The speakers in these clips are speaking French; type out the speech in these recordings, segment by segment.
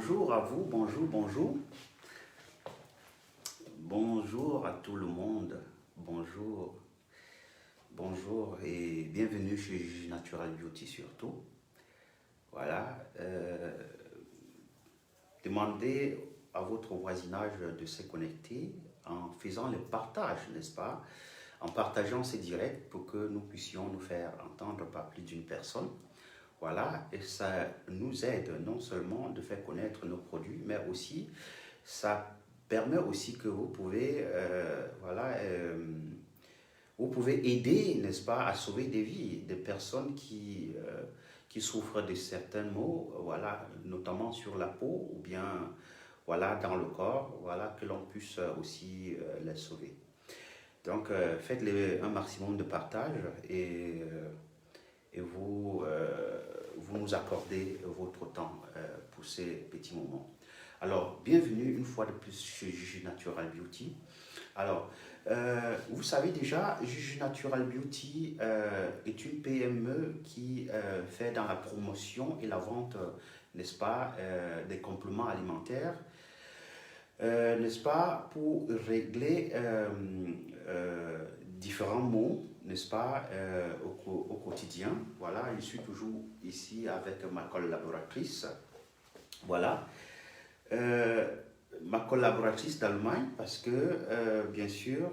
Bonjour à vous, bonjour, bonjour. Bonjour à tout le monde. Bonjour, bonjour et bienvenue chez Juge Natural Beauty surtout. Voilà. Demandez à votre voisinage de se connecter en faisant le partage, n'est-ce pas? En partageant ces directs pour que nous puissions nous faire entendre par plus d'une personne. Voilà, et ça nous aide non seulement de faire connaître nos produits, mais aussi ça permet aussi que vous pouvez, vous pouvez aider, n'est-ce pas, à sauver des vies, des personnes qui souffrent de certains maux, voilà, notamment sur la peau ou bien voilà, dans le corps, voilà, que l'on puisse aussi les sauver. Donc, faites un maximum de partage et vous nous accordez votre temps pour ces petits moments. Alors, bienvenue une fois de plus chez Juju Natural Beauty. Alors, vous savez déjà, Juju Natural Beauty est une PME qui fait dans la promotion et la vente, n'est-ce pas, des compléments alimentaires, n'est-ce pas, pour régler différents maux, n'est-ce pas, au quotidien. Voilà, je suis toujours ici avec ma collaboratrice. Voilà. Ma collaboratrice d'Allemagne parce que, bien sûr,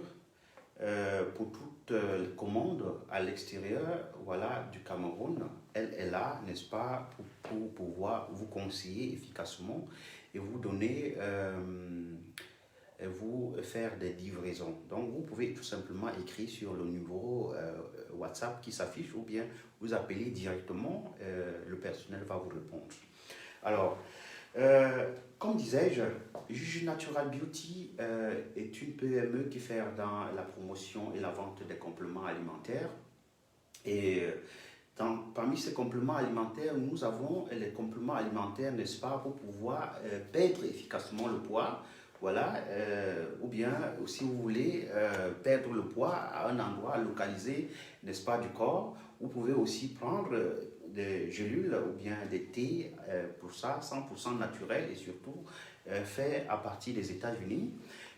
pour toute commande à l'extérieur voilà, du Cameroun, elle est là, n'est-ce pas, pour pouvoir vous conseiller efficacement et vous donner, vous faire des livraisons. Donc, vous pouvez tout simplement écrire sur le numéro WhatsApp qui s'affiche ou bien vous appeler directement, le personnel va vous répondre. Alors, comme disais-je, Juju Natural Beauty est une PME qui fait dans la promotion et la vente des compléments alimentaires. Et parmi ces compléments alimentaires, nous avons les compléments alimentaires, n'est-ce pas, pour pouvoir perdre efficacement le poids. Voilà, ou bien si vous voulez perdre le poids à un endroit localisé, n'est-ce pas, du corps, vous pouvez aussi prendre des gélules ou bien des thés pour ça, 100% naturel et surtout fait à partir des États-Unis,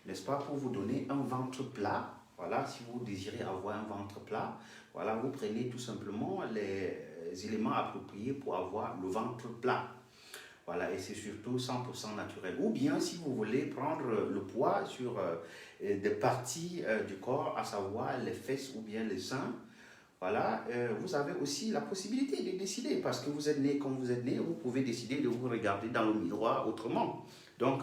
n'est-ce pas, pour vous donner un ventre plat. Voilà, si vous désirez avoir un ventre plat, voilà, vous prenez tout simplement les éléments appropriés pour avoir le ventre plat. Voilà, et c'est surtout 100% naturel. Ou bien si vous voulez prendre le poids sur des parties du corps, à savoir les fesses ou bien les seins, voilà, vous avez aussi la possibilité de décider parce que vous êtes né comme vous êtes né, vous pouvez décider de vous regarder dans le miroir autrement. Donc,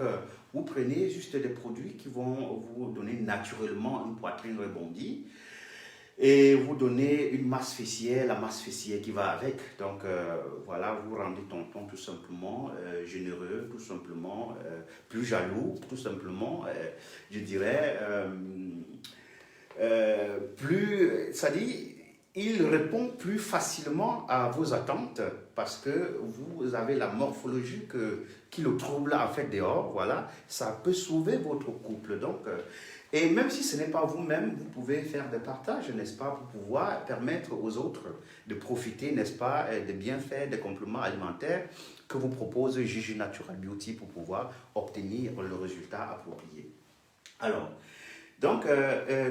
vous prenez juste des produits qui vont vous donner naturellement une poitrine rebondie et vous donner une masse fessière, la masse fessière qui va avec. Donc, voilà, vous rendez tonton tout simplement généreux, tout simplement plus jaloux, tout simplement, je dirais, plus, ça dit, il répond plus facilement à vos attentes parce que vous avez la morphologie qui le trouble en fait dehors, voilà, ça peut sauver votre couple. Donc, et même si ce n'est pas vous-même, vous pouvez faire des partages, n'est-ce pas, pour pouvoir permettre aux autres de profiter, n'est-ce pas, des bienfaits, des compléments alimentaires que vous propose Juju Natural Beauty pour pouvoir obtenir le résultat approprié. Alors, donc,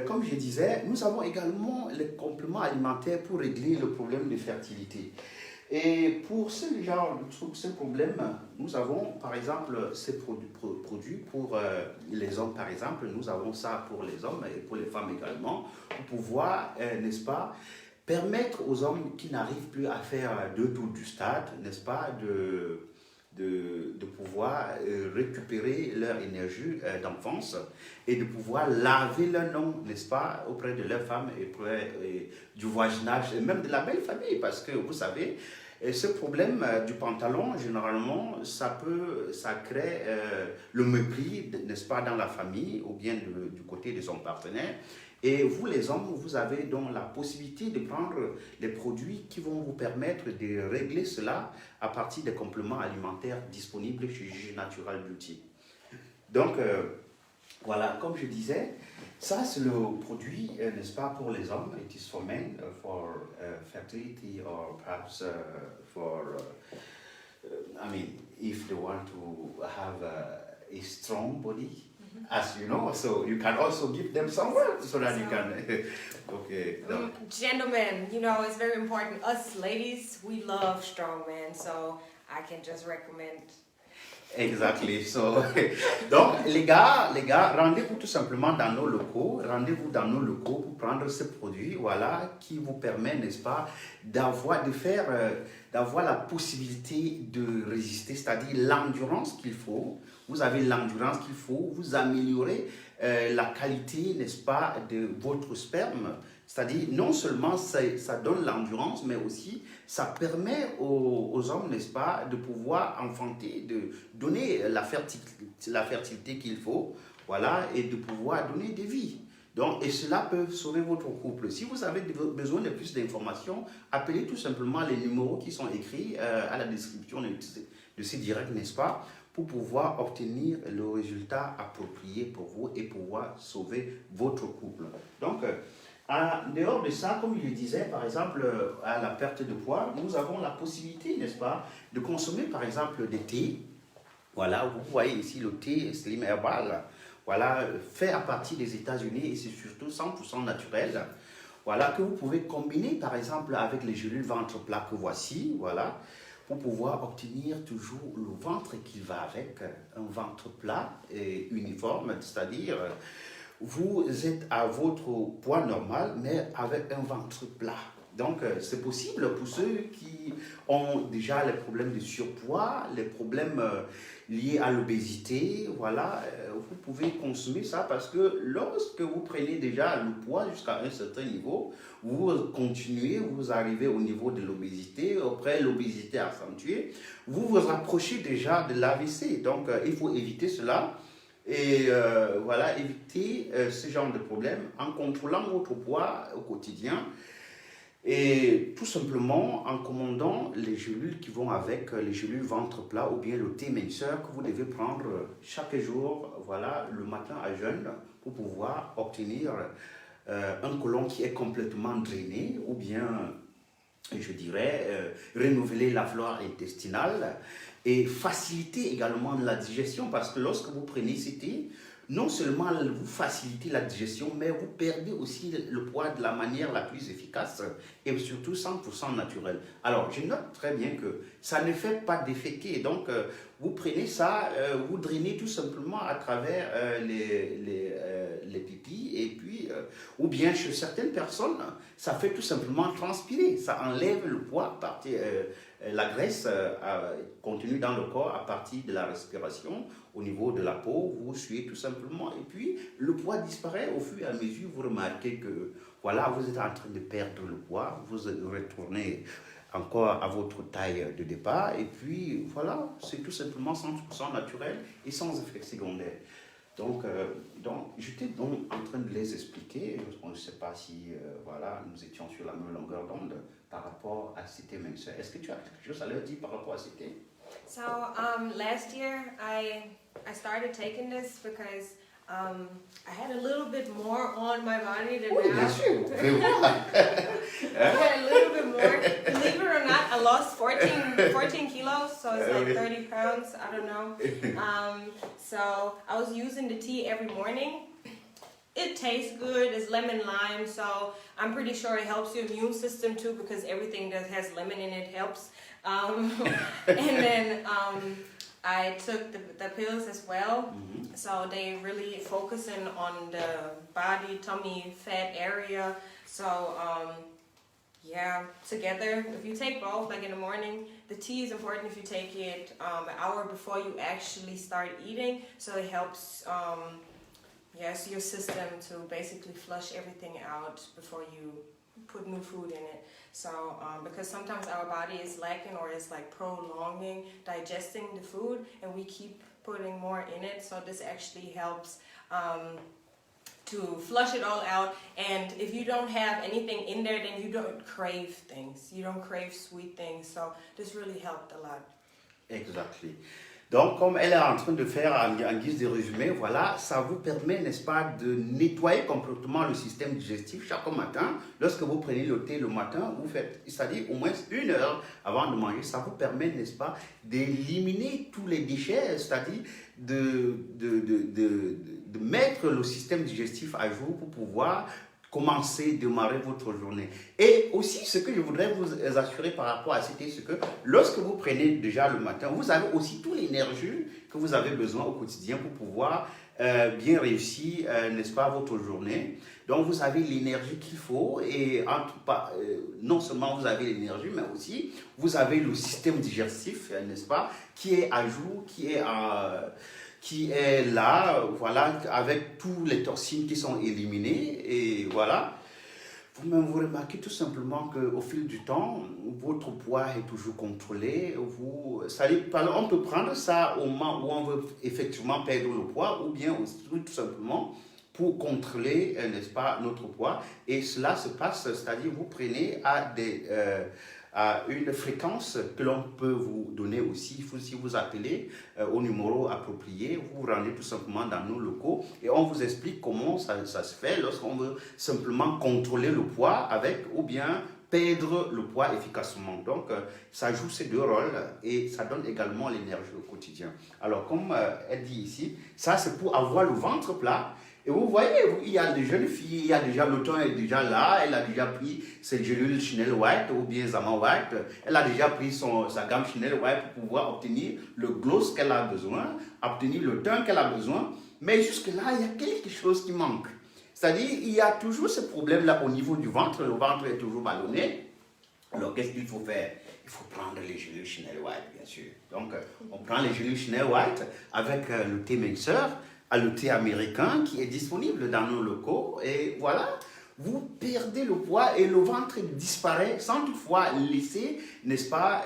comme je disais, nous avons également les compléments alimentaires pour régler le problème de fertilité. Et pour ce genre de problème, nous avons par exemple ces produits pour les hommes, par exemple, nous avons ça pour les hommes et pour les femmes également, pour pouvoir, n'est-ce pas, permettre aux hommes qui n'arrivent plus à faire 2 tours du stade, n'est-ce pas, de pouvoir récupérer leur énergie d'enfance et de pouvoir laver leur nom, n'est-ce pas, auprès de leur femme et auprès du voisinage et même de la belle famille, parce que vous savez, ce problème du pantalon, généralement, ça crée le mépris, n'est-ce pas, dans la famille ou bien du côté de son partenaire. Et vous, les hommes, vous avez donc la possibilité de prendre les produits qui vont vous permettre de régler cela à partir des compléments alimentaires disponibles chez Juju Natural Beauty. Donc, voilà, comme je disais, ça c'est le produit, n'est-ce pas, pour les hommes. It is for men, for fertility or perhaps for I mean, if they want to have a strong body, as you know, so you can also give them some work so that you can. Okay. No. Gentlemen, you know, it's very important. Us ladies, we love strong men, so I can just recommend. Exactly. So, donc, les gars, rendez-vous tout simplement dans nos locaux. Rendez-vous dans nos locaux pour prendre ce produit, voilà, qui vous permet, n'est-ce pas, d'avoir la possibilité de résister, c'est-à-dire l'endurance qu'il faut. Vous avez l'endurance qu'il faut, vous améliorez la qualité, n'est-ce pas, de votre sperme. C'est-à-dire, non seulement ça donne l'endurance, mais aussi ça permet aux hommes, n'est-ce pas, de pouvoir enfanter, de donner la fertilité qu'il faut, voilà, et de pouvoir donner des vies. Donc, et cela peut sauver votre couple. Si vous avez besoin de plus d'informations, appelez tout simplement les numéros qui sont écrits à la description de ces directs, n'est-ce pas, pour pouvoir obtenir le résultat approprié pour vous et pouvoir sauver votre couple. Donc, en dehors de ça, comme je le disais, par exemple, à la perte de poids, nous avons la possibilité, n'est-ce pas, de consommer par exemple des thés. Voilà, vous voyez ici le thé Slim Herbal, voilà, fait à partir des États-Unis et c'est surtout 100% naturel. Voilà, que vous pouvez combiner par exemple avec les gélules ventre plat que voici, voilà, pour pouvoir obtenir toujours le ventre qui va avec, un ventre plat et uniforme, c'est-à-dire vous êtes à votre poids normal, mais avec un ventre plat. Donc, c'est possible pour ceux qui ont déjà les problèmes de surpoids, les problèmes liés à l'obésité. Voilà, vous pouvez consommer ça parce que lorsque vous prenez déjà le poids jusqu'à un certain niveau, vous continuez, vous arrivez au niveau de l'obésité, après l'obésité accentuée, vous vous rapprochez déjà de l'AVC. Donc, il faut éviter cela. Et voilà, éviter ce genre de problème en contrôlant votre poids au quotidien et tout simplement en commandant les gélules qui vont avec, les gélules ventre plat ou bien le thé minceur que vous devez prendre chaque jour, voilà, le matin à jeûne pour pouvoir obtenir un côlon qui est complètement drainé ou bien, je dirais, renouveler la flore intestinale et faciliter également la digestion parce que lorsque vous prenez ce thé, non seulement vous facilitez la digestion, mais vous perdez aussi le poids de la manière la plus efficace et surtout 100% naturelle. Alors, je note très bien que ça ne fait pas déféquer. Donc, vous prenez ça, vous drainez tout simplement à travers les pipis et puis, ou bien chez certaines personnes, ça fait tout simplement transpirer. Ça enlève le poids, la graisse contenue dans le corps à partir de la respiration au niveau de la peau, vous suivez tout simplement et puis le poids disparaît au fur et à mesure, vous remarquez que voilà, vous êtes en train de perdre le poids, vous retournez encore à votre taille de départ et puis voilà, c'est tout simplement 100% naturel et sans effet secondaire. Donc, j'étais donc en train de les expliquer, je ne sais pas si voilà, nous étions sur la même longueur d'onde par rapport à ces thés minceurs. Est-ce que tu as quelque chose à leur dire par rapport à ces thés? So last year I started taking this because I had a little bit more on my body than Oui, now. bien sûr, vous pouvez voir. I had a little bit more. Believe it or not, I lost 14 kilos, so it's like 30 pounds, I don't know. So I was using the tea every morning. It tastes good, it's lemon lime, so I'm pretty sure it helps your immune system too because everything that has lemon in it helps. And then I took the pills as well, so they really focusing on the body, tummy, fat area. So yeah, together, if you take both, like in the morning, the tea is important if you take it an hour before you actually start eating, so it helps yes, your system to basically flush everything out before you put new food in it. So because sometimes our body is lacking or is like prolonging digesting the food and we keep putting more in it, so this actually helps to flush it all out. And if you don't have anything in there, then you don't crave things, you don't crave sweet things, so this really helped a lot. Exactly. Donc, comme elle est en train de faire en guise de résumé, voilà, ça vous permet, n'est-ce pas, de nettoyer complètement le système digestif chaque matin. Lorsque vous prenez le thé le matin, vous faites, c'est-à-dire au moins 1 heure avant de manger, ça vous permet, n'est-ce pas, d'éliminer tous les déchets, c'est-à-dire de mettre le système digestif à jour pour pouvoir démarrer votre journée. Et aussi, ce que je voudrais vous assurer par rapport à c'était, c'est que lorsque vous prenez déjà le matin, vous avez aussi toute l'énergie que vous avez besoin au quotidien pour pouvoir bien réussir, n'est-ce pas, votre journée. Donc, vous avez l'énergie qu'il faut et non seulement vous avez l'énergie, mais aussi vous avez le système digestif, n'est-ce pas, qui est à jour, qui est là, voilà, avec tous les toxines qui sont éliminées, et voilà. Vous-même, vous remarquez tout simplement qu'au fil du temps, votre poids est toujours contrôlé. On peut prendre ça au moment où on veut effectivement perdre le poids, ou bien aussi, tout simplement pour contrôler, n'est-ce pas, notre poids. Et cela se passe, c'est-à-dire vous prenez à une fréquence que l'on peut vous donner aussi. Si vous appelez au numéro approprié, vous vous rendez tout simplement dans nos locaux et on vous explique comment ça se fait lorsqu'on veut simplement contrôler le poids ou bien perdre le poids efficacement. Donc, ça joue ces deux rôles et ça donne également l'énergie au quotidien. Alors, comme elle dit ici, ça c'est pour avoir le ventre plat. Et vous voyez, il y a des jeunes filles, il y a déjà, le temps est déjà là, elle a déjà pris ses gélules Chanel White ou bien Zaman White, elle a déjà pris sa gamme Chanel White pour pouvoir obtenir le gloss qu'elle a besoin, obtenir le teint qu'elle a besoin, mais jusque-là, il y a quelque chose qui manque. C'est-à-dire, il y a toujours ce problème-là au niveau du ventre, le ventre est toujours ballonné. Alors, qu'est-ce qu'il faut faire? Il faut prendre les gélules Chanel White, bien sûr. Donc, on prend les gélules Chanel White avec le thé minceur, le thé américain qui est disponible dans nos locaux et voilà, vous perdez le poids et le ventre disparaît sans toutefois laisser, n'est-ce pas,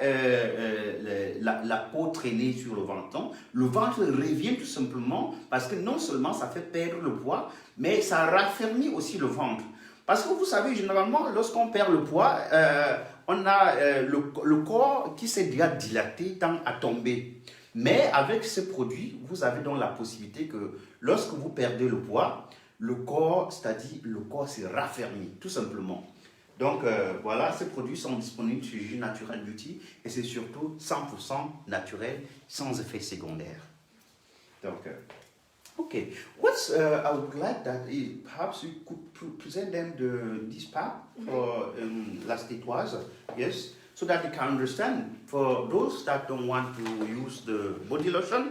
la peau traîner sur le ventre. Le ventre revient tout simplement parce que non seulement ça fait perdre le poids, mais ça raffermit aussi le ventre. Parce que vous savez, généralement, lorsqu'on perd le poids, on a le corps qui s'est déjà dilaté tend à tomber. Mais avec ce produit, vous avez donc la possibilité que lorsque vous perdez le poids, le corps, c'est-à-dire le corps se raffermit, tout simplement. Donc voilà, ces produits sont disponibles sur J Natural Beauty et c'est surtout 100% naturel, sans effet secondaire. Donc, okay. I would like that perhaps you could present them this pack for Las Tétoises, yes, so that they can understand. For those that don't want to use the body lotion,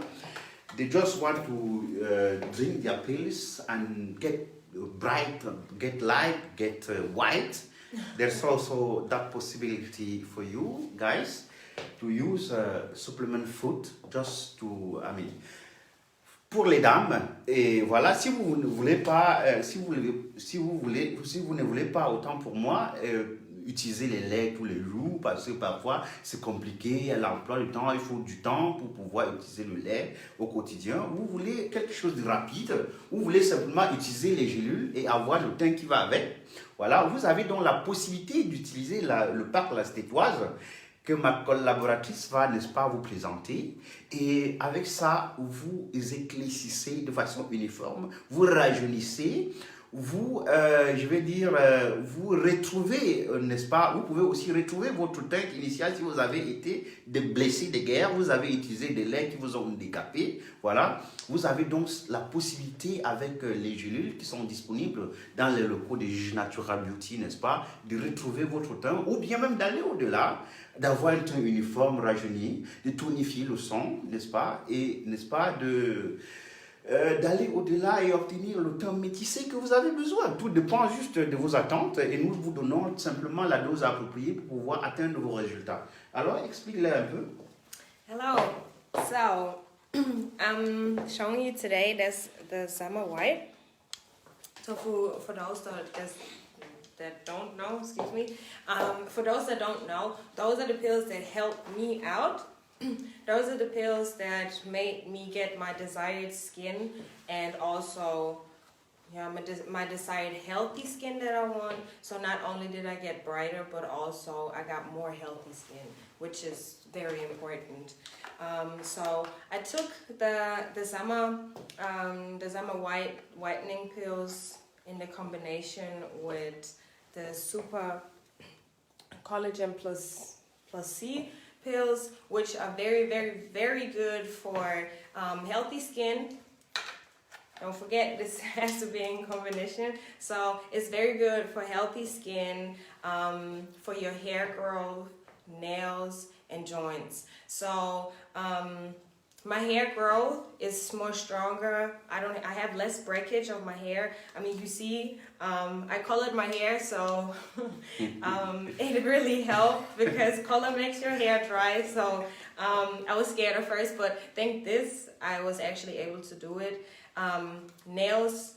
they just want to drink their pills and get bright, get light, get white. There's also that possibility for you guys to use supplement food just to, pour les dames. Et voilà, si vous ne voulez pas, si vous ne voulez pas, autant pour moi, utiliser les laits tous les jours parce que parfois c'est compliqué, l'emploi du temps, il faut du temps pour pouvoir utiliser le lait au quotidien. Vous voulez quelque chose de rapide, vous voulez simplement utiliser les gélules et avoir le teint qui va avec. Voilà, vous avez donc la possibilité d'utiliser le pack Las Tétoises que ma collaboratrice va, n'est-ce pas, vous présenter. Et avec ça, vous éclaircissez de façon uniforme, vous rajeunissez, vous, vous retrouvez, n'est-ce pas, vous pouvez aussi retrouver votre teint initial si vous avez été des blessés de guerre, vous avez utilisé des laits qui vous ont handicapé, voilà. Vous avez donc la possibilité avec les gélules qui sont disponibles dans les locaux de J Natural Beauty, n'est-ce pas, de retrouver votre teint ou bien même d'aller au-delà, d'avoir un teint uniforme rajeuni, de tonifier le sang, n'est-ce pas, et n'est-ce pas, d'aller au-delà et obtenir le teint métissé que vous avez besoin. Tout dépend juste de vos attentes et nous vous donnons simplement la dose appropriée pour pouvoir atteindre vos résultats. Alors, explique-les un peu. Hello. So, I'm showing you today the Summer White. So for those that don't know, excuse me, for those that don't know, those are the pills that help me out. Those are the pills that made me get my desired skin and also yeah, my desired healthy skin that I want. So not only did I get brighter, but also I got more healthy skin, which is very important. So I took the Zama whitening pills in the combination with the Super Collagen Plus C pills, which are very, very, very good for healthy skin. Don't forget, this has to be in combination. So it's very good for healthy skin, for your hair growth, nails, and joints. So my hair growth is more stronger. I have less breakage of my hair. I mean, you see, I colored my hair, so it really helped because color makes your hair dry. So I was scared at first, but thank this, I was actually able to do it. Nails,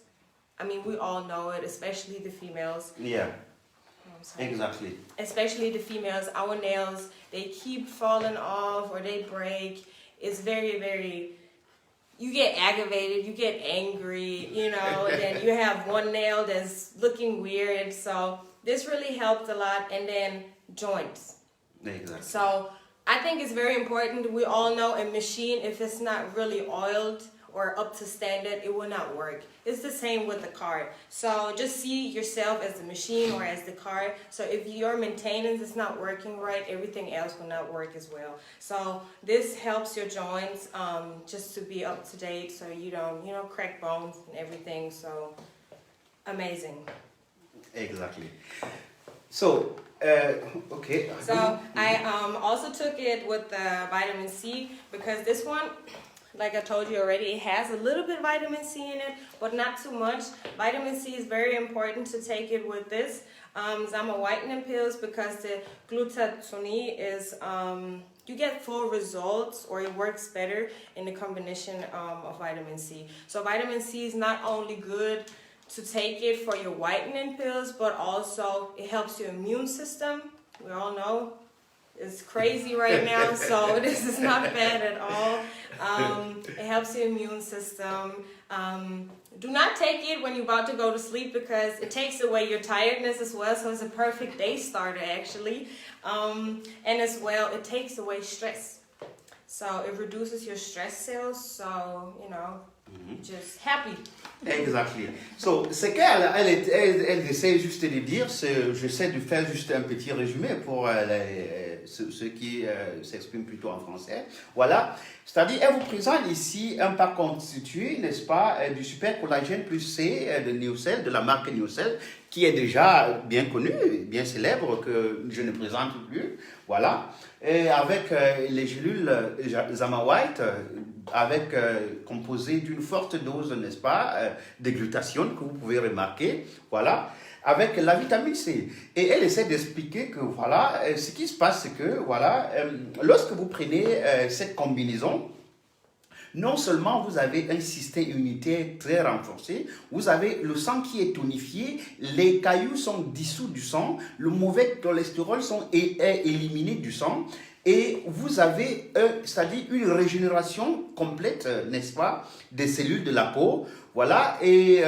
I mean, we all know it, especially the females. Yeah, exactly. Especially the females, our nails, they keep falling off or they break. It's very, very, you get aggravated, you get angry, you know, and then you have one nail that's looking weird. So this really helped a lot. And then joints. Exactly. So I think it's very important. We all know a machine, if it's not really oiled or up to standard, it will not work. It's the same with the car. So just see yourself as the machine or as the car. So if your maintenance is not working right, everything else will not work as well. So this helps your joints just to be up to date so you don't, crack bones and everything. So amazing. Exactly. So, okay. So I also took it with the vitamin C because this one, like I told you already, it has a little bit of vitamin C in it, but not too much. Vitamin C is very important to take it with this Zama whitening pills because the glutathione is, you get full results or it works better in the combination of vitamin C. So vitamin C is not only good to take it for your whitening pills, but also it helps your immune system. We all know it's crazy right now, so this is not bad at all. It helps your immune system. Do not take it when you're about to go to sleep because it takes away your tiredness as well, so it's a perfect day starter actually. And as well, it takes away stress. So it reduces your stress cells, so, just happy. Exactly. So, c'est elle essaie juste de dire, j'essaie de faire juste un petit résumé pour ceux qui s'expriment plutôt en français. Voilà. C'est-à-dire, elle vous présente ici un pack constitué, n'est-ce pas, du Super Collagène Plus C de Neocell, de la marque Neocell, qui est déjà bien connu, bien célèbre, que je ne présente plus. Voilà. Et avec les gélules Zama White, composées d'une forte dose, n'est-ce pas, de glutathione que vous pouvez remarquer. Voilà. Avec la vitamine C. Et elle essaie d'expliquer que, voilà, ce qui se passe, c'est que, voilà, lorsque vous prenez cette combinaison, non seulement vous avez un système immunitaire très renforcé, vous avez le sang qui est tonifié, les cailloux sont dissous du sang, le mauvais cholestérol est éliminé du sang, et vous avez, c'est-à-dire une régénération complète, n'est-ce pas, des cellules de la peau. Voilà, et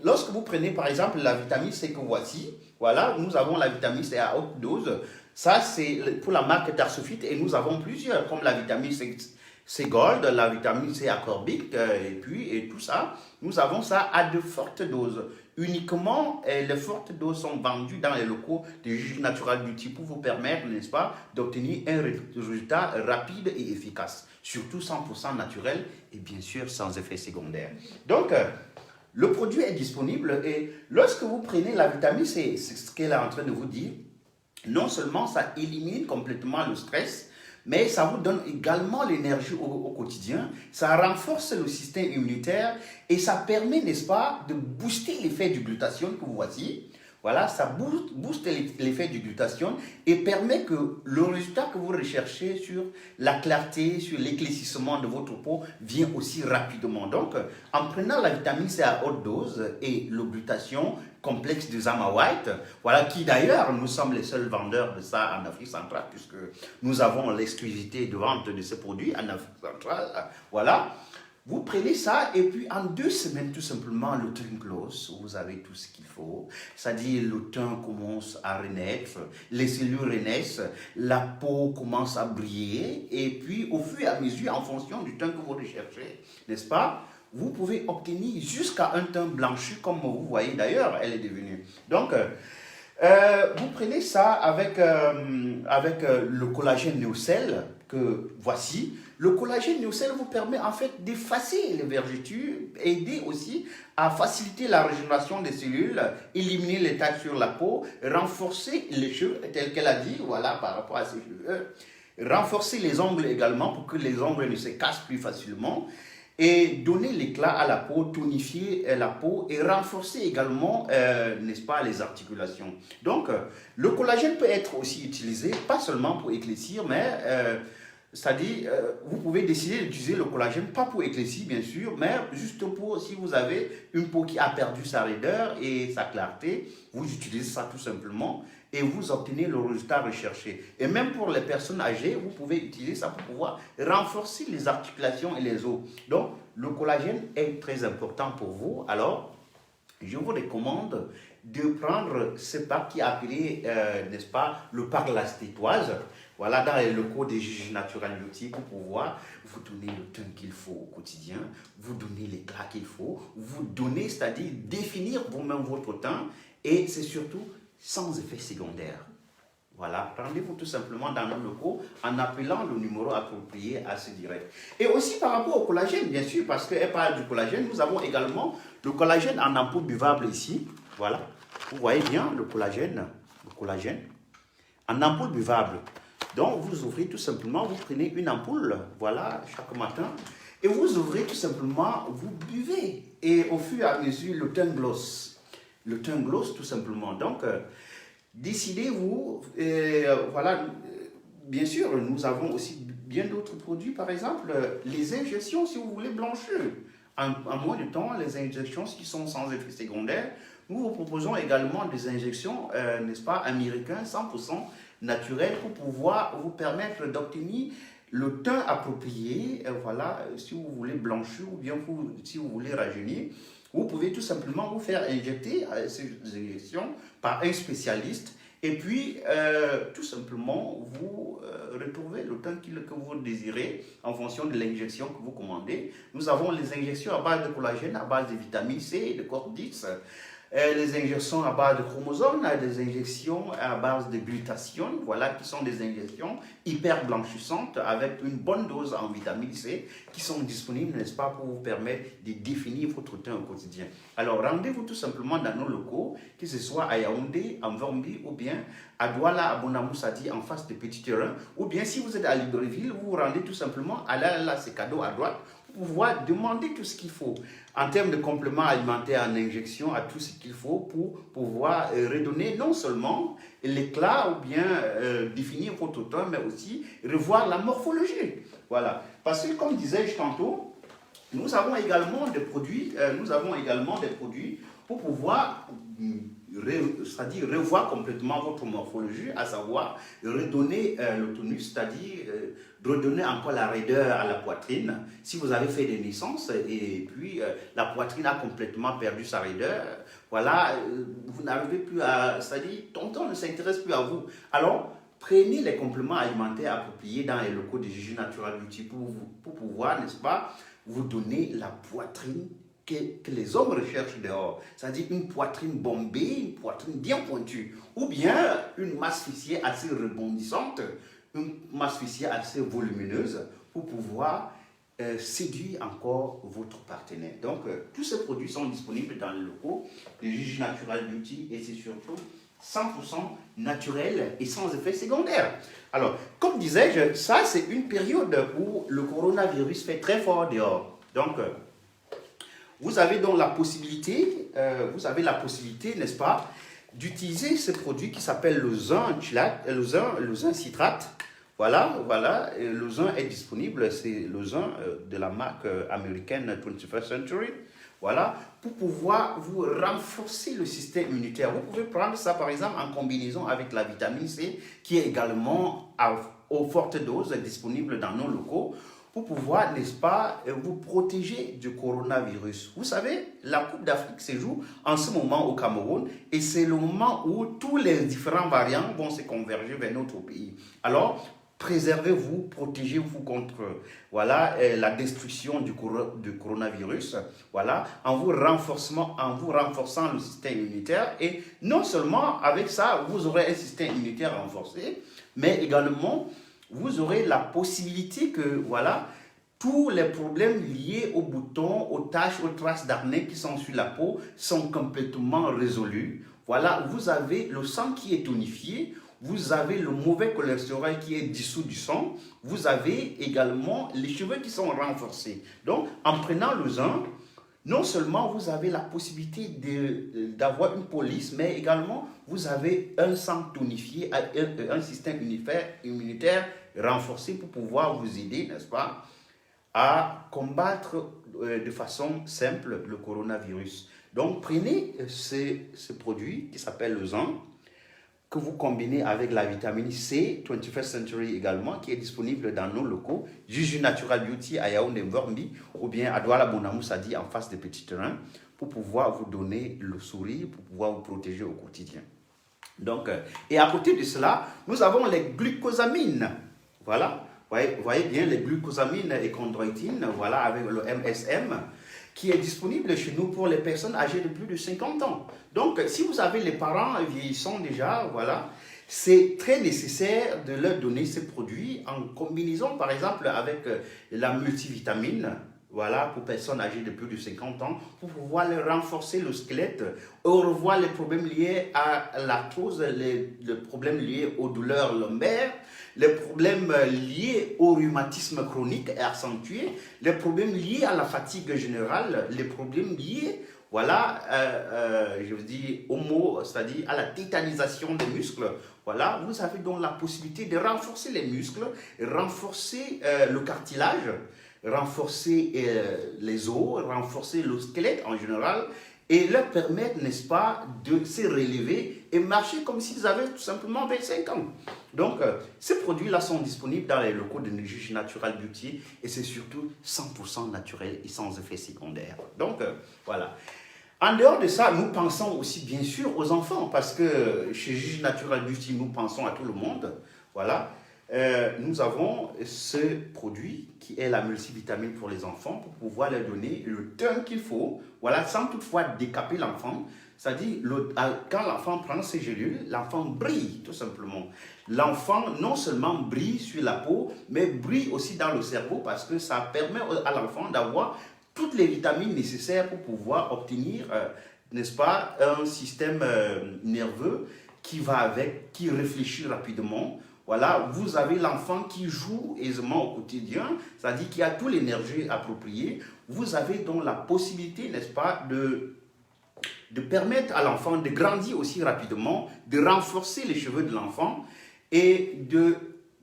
lorsque vous prenez par exemple la vitamine C que voici, voilà, nous avons la vitamine C à haute dose. Ça, c'est pour la marque Darsofit et nous avons plusieurs, comme la vitamine C Gold, la vitamine C ascorbique, et tout ça. Nous avons ça à de fortes doses. Uniquement, les fortes doses sont vendues dans les locaux de Juge Natural Beauty pour vous permettre, n'est-ce pas, d'obtenir un résultat rapide et efficace. Surtout 100% naturel et bien sûr sans effet secondaire. Donc, le produit est disponible et lorsque vous prenez la vitamine C, c'est ce qu'elle est en train de vous dire, non seulement ça élimine complètement le stress, mais ça vous donne également l'énergie au quotidien, ça renforce le système immunitaire et ça permet, n'est-ce pas, de booster l'effet du glutathione que vous voici. Voilà, ça booste l'effet du glutathione et permet que le résultat que vous recherchez sur la clarté, sur l'éclaircissement de votre peau vient aussi rapidement. Donc, en prenant la vitamine C à haute dose et le glutathione complexe de Zama White, voilà, qui d'ailleurs, nous sommes les seuls vendeurs de ça en Afrique centrale, puisque nous avons l'exclusivité de vente de ces produits en Afrique centrale, voilà. Vous prenez ça et puis en 2 semaines, tout simplement, le teint gloss, vous avez tout ce qu'il faut. C'est-à-dire le teint commence à renaître, les cellules renaissent, la peau commence à briller et puis au fur et à mesure, en fonction du teint que vous recherchez, n'est-ce pas, vous pouvez obtenir jusqu'à un teint blanchi comme vous voyez d'ailleurs, elle est devenue. Donc, vous prenez ça avec le collagène Neocell que voici. Le collagène Neocell vous permet en fait d'effacer les vergetures, aider aussi à faciliter la régénération des cellules, éliminer les taches sur la peau, renforcer les cheveux, tel qu'elle a dit, voilà, par rapport à ses cheveux, renforcer les ongles également pour que les ongles ne se cassent plus facilement, et donner l'éclat à la peau, tonifier la peau et renforcer également, n'est-ce pas, les articulations. Donc, le collagène peut être aussi utilisé, pas seulement pour éclaircir, mais c'est-à-dire, vous pouvez décider d'utiliser le collagène, pas pour éclaircir bien sûr, mais juste pour, si vous avez une peau qui a perdu sa raideur et sa clarté, vous utilisez ça tout simplement et vous obtenez le résultat recherché. Et même pour les personnes âgées, vous pouvez utiliser ça pour pouvoir renforcer les articulations et les os. Donc, le collagène est très important pour vous. Alors, je vous recommande de prendre ce pack qui est appelé, n'est-ce pas, le pack La Stétoise. Voilà, dans les locaux des Gigi Natural Beauty pour pouvoir vous donner le teint qu'il faut au quotidien, vous donner l'éclat qu'il faut, vous donner, c'est-à-dire définir vous-même votre teint et c'est surtout sans effet secondaire. Voilà, rendez-vous tout simplement dans nos locaux en appelant le numéro approprié à ce direct. Et aussi par rapport au collagène, bien sûr, parce qu'elle parle du collagène, nous avons également le collagène en ampoule buvable ici. Voilà, vous voyez bien le collagène en ampoule buvable. Donc, vous ouvrez tout simplement, vous prenez une ampoule, voilà, chaque matin, et vous ouvrez tout simplement, vous buvez. Et au fur et à mesure, le teint gloss, tout simplement. Donc, décidez-vous, voilà, bien sûr, nous avons aussi bien d'autres produits, par exemple, les injections, si vous voulez blanchir. En moins de temps, les injections qui sont sans effet secondaire, nous vous proposons également des injections, n'est-ce pas, américaines, 100% naturelles, pour pouvoir vous permettre d'obtenir le teint approprié, voilà, si vous voulez blanchir ou bien si vous voulez rajeunir. Vous pouvez tout simplement vous faire injecter ces injections par un spécialiste et puis tout simplement vous retrouvez le teint que vous désirez en fonction de l'injection que vous commandez. Nous avons les injections à base de collagène, à base de vitamine C et de corps 10. Les injections à base de chromosomes, des injections à base de glutathione, voilà, qui sont des injections hyper blanchissantes avec une bonne dose en vitamine C qui sont disponibles, n'est-ce pas, pour vous permettre de définir votre teint au quotidien. Alors, rendez-vous tout simplement dans nos locaux, que ce soit à Yaoundé, en Vormbi ou bien à Douala, à Bonamoussadi, en face de Petit Terrain, ou bien si vous êtes à Libreville, vous vous rendez tout simplement à là, c'est cadeau à droite, pour pouvoir demander tout ce qu'il faut en termes de compléments alimentaires en injection, à tout ce qu'il faut pour pouvoir redonner non seulement l'éclat ou bien définir votre teint, mais aussi revoir la morphologie. Voilà. Parce que comme disais-je tantôt, nous avons également des produits, pour pouvoir c'est-à-dire revoir complètement votre morphologie, à savoir redonner le tonus, c'est-à-dire redonner encore la raideur à la poitrine. Si vous avez fait des naissances et puis la poitrine a complètement perdu sa raideur, voilà, vous n'arrivez plus à, c'est-à-dire ton teint ne s'intéresse plus à vous. Alors, prenez les compléments alimentaires appropriés dans les locaux de Gigi Natural Beauty pour pouvoir, n'est-ce pas, vous donner la poitrine que les hommes recherchent dehors. C'est-à-dire une poitrine bombée, une poitrine bien pointue, ou bien une masse fessière assez rebondissante, une masse fessière assez volumineuse pour pouvoir séduire encore votre partenaire. Donc, tous ces produits sont disponibles dans les locaux de Gigi Natural Beauty et c'est surtout 100% naturel et sans effet secondaire. Alors, comme disais-je, ça c'est une période où le coronavirus fait très fort dehors. Donc, vous avez donc la possibilité, n'est-ce pas, d'utiliser ce produit qui s'appelle le zinc citrate. Voilà, et le zinc est disponible, c'est le zinc de la marque américaine 21st Century. Voilà, pour pouvoir vous renforcer le système immunitaire. Vous pouvez prendre ça par exemple en combinaison avec la vitamine C qui est également aux fortes doses disponible dans nos locaux. pour pouvoir, n'est-ce pas, vous protéger du coronavirus. Vous savez, la Coupe d'Afrique se joue en ce moment au Cameroun et c'est le moment où tous les différents variants vont se converger vers notre pays. Alors, préservez-vous, protégez-vous contre voilà, la destruction du coronavirus, voilà, en vous renforçant le système immunitaire. Et non seulement avec ça, vous aurez un système immunitaire renforcé, mais également, vous aurez la possibilité que, voilà, tous les problèmes liés aux boutons, aux taches, aux traces d'acné qui sont sur la peau sont complètement résolus. Voilà, vous avez le sang qui est tonifié, vous avez le mauvais cholestérol qui est dissous du sang, vous avez également les cheveux qui sont renforcés. Donc, en prenant le zinc, non seulement vous avez la possibilité d'avoir une peau lisse, mais également vous avez un sang tonifié, un système immunitaire renforcé pour pouvoir vous aider, n'est-ce pas, à combattre de façon simple le coronavirus. Donc, prenez ce produit qui s'appelle le zinc, que vous combinez avec la vitamine C, 21st Century également, qui est disponible dans nos locaux, Juju Natural Beauty à Yaoundé Mvormbi, ou bien à Douala Bonamoussadi en face des petits terrains, pour pouvoir vous donner le sourire, pour pouvoir vous protéger au quotidien. Donc, et à côté de cela, nous avons les glucosamines. Voilà, vous voyez bien les glucosamines et chondroïtine, voilà, avec le MSM, qui est disponible chez nous pour les personnes âgées de plus de 50 ans. Donc, si vous avez les parents vieillissants déjà, voilà, c'est très nécessaire de leur donner ces produits en combinaison, par exemple, avec la multivitamine, voilà, pour personnes âgées de plus de 50 ans, pour pouvoir leur renforcer le squelette, revoir les problèmes liés à l'arthrose, les problèmes liés aux douleurs lombaires, les problèmes liés au rhumatisme chronique et accentué, les problèmes liés à la fatigue générale, les problèmes liés, voilà, je vous dis, c'est-à-dire à la tétanisation des muscles. Voilà, vous avez donc la possibilité de renforcer les muscles, renforcer le cartilage, renforcer les os, renforcer le squelette en général, et leur permettre, n'est-ce pas, de se relever et marcher comme s'ils avaient tout simplement 25 ans. Donc, ces produits-là sont disponibles dans les locaux de Juju Natural Beauty et c'est surtout 100% naturel et sans effet secondaire. Donc, voilà. En dehors de ça, nous pensons aussi bien sûr aux enfants parce que chez Juju Natural Beauty, nous pensons à tout le monde. Voilà. Nous avons ce produit qui est la multivitamine pour les enfants pour pouvoir leur donner le temps qu'il faut, voilà, sans toutefois décaper l'enfant. C'est-à-dire, quand l'enfant prend ces gélules, l'enfant brille tout simplement. L'enfant non seulement brille sur la peau, mais brille aussi dans le cerveau parce que ça permet à l'enfant d'avoir toutes les vitamines nécessaires pour pouvoir obtenir, n'est-ce pas, un système nerveux qui va avec, qui réfléchit rapidement. Voilà, vous avez l'enfant qui joue aisément au quotidien, c'est-à-dire qui a toute l'énergie appropriée. Vous avez donc la possibilité, n'est-ce pas, de permettre à l'enfant de grandir aussi rapidement, de renforcer les cheveux de l'enfant et de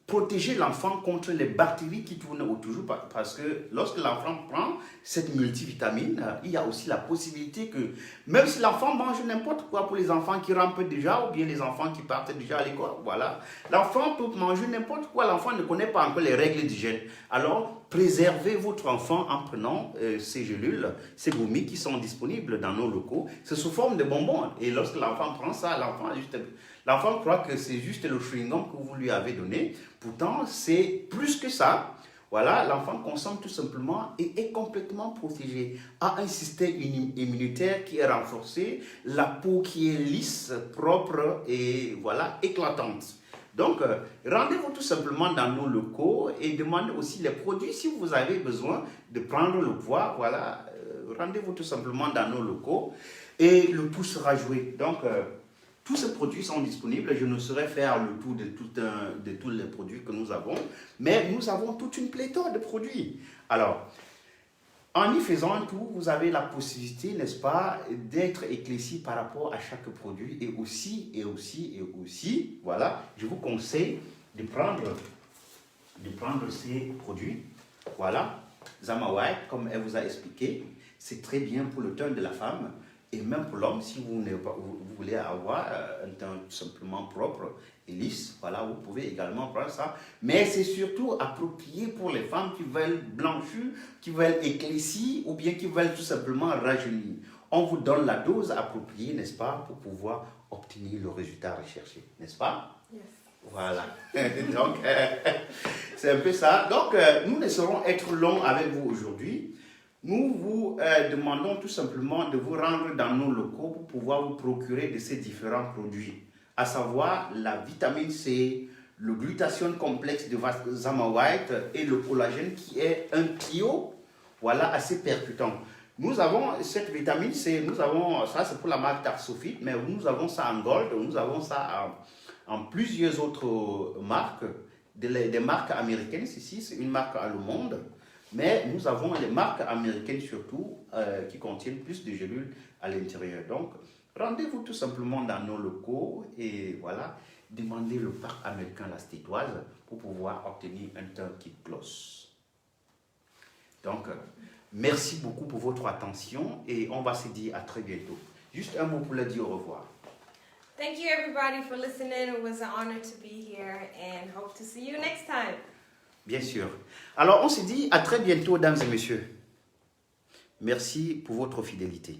protéger l'enfant contre les bactéries qui tournent autour, parce que lorsque l'enfant prend cette multivitamine, il y a aussi la possibilité que, même si l'enfant mange n'importe quoi pour les enfants qui rampent déjà, ou bien les enfants qui partent déjà à l'école, voilà, l'enfant peut manger n'importe quoi, l'enfant ne connaît pas encore les règles d'hygiène. Alors, préservez votre enfant en prenant ces gélules, ces gommis qui sont disponibles dans nos locaux. C'est sous forme de bonbons, et lorsque l'enfant prend ça, l'enfant croit que c'est juste le chewing-gum que vous lui avez donné. Pourtant, c'est plus que ça. Voilà, l'enfant consomme tout simplement et est complètement protégé. A un système immunitaire qui est renforcé, la peau qui est lisse, propre et voilà, éclatante. Donc, rendez-vous tout simplement dans nos locaux et demandez aussi les produits si vous avez besoin de prendre le poids. Voilà, rendez-vous tout simplement dans nos locaux et le tout sera joué. Donc, tous ces produits sont disponibles. Je ne saurais faire le tour de tous les produits que nous avons, mais nous avons toute une pléthore de produits. Alors, en y faisant tout, vous avez la possibilité, n'est-ce pas, d'être éclairci par rapport à chaque produit et aussi, voilà, je vous conseille de prendre ces produits. Voilà, Zama White, comme elle vous a expliqué, c'est très bien pour le teint de la femme. Et même pour l'homme, si vous voulez avoir un teint tout simplement propre et lisse, voilà, vous pouvez également prendre ça. Mais c'est surtout approprié pour les femmes qui veulent blanchir, qui veulent éclaircir ou bien qui veulent tout simplement rajeunir. On vous donne la dose appropriée, n'est-ce pas, pour pouvoir obtenir le résultat recherché, n'est-ce pas? Yes. Voilà. Donc, c'est un peu ça. Donc, nous ne saurons être longs avec vous aujourd'hui. Nous vous demandons tout simplement de vous rendre dans nos locaux pour pouvoir vous procurer de ces différents produits, à savoir la vitamine C, le glutathione complexe de Zama White et le collagène qui est un trio, voilà, assez percutant. Nous avons cette vitamine C, nous avons, ça c'est pour la marque Tarsofit, mais nous avons ça en gold, nous avons ça en plusieurs autres marques, des marques américaines. Ici, c'est une marque allemande. Mais nous avons les marques américaines surtout qui contiennent plus de gélules à l'intérieur. Donc, rendez-vous tout simplement dans nos locaux et voilà, demandez le parc américain La Stétoise pour pouvoir obtenir un teint qui gloss. Donc, merci beaucoup pour votre attention et on va se dire à très bientôt. Juste un mot pour leur dire au revoir. Thank you everybody for listening. It was an honor to be here and hope to see you next time. Bien sûr. Alors, on se dit à très bientôt, dames et messieurs. Merci pour votre fidélité.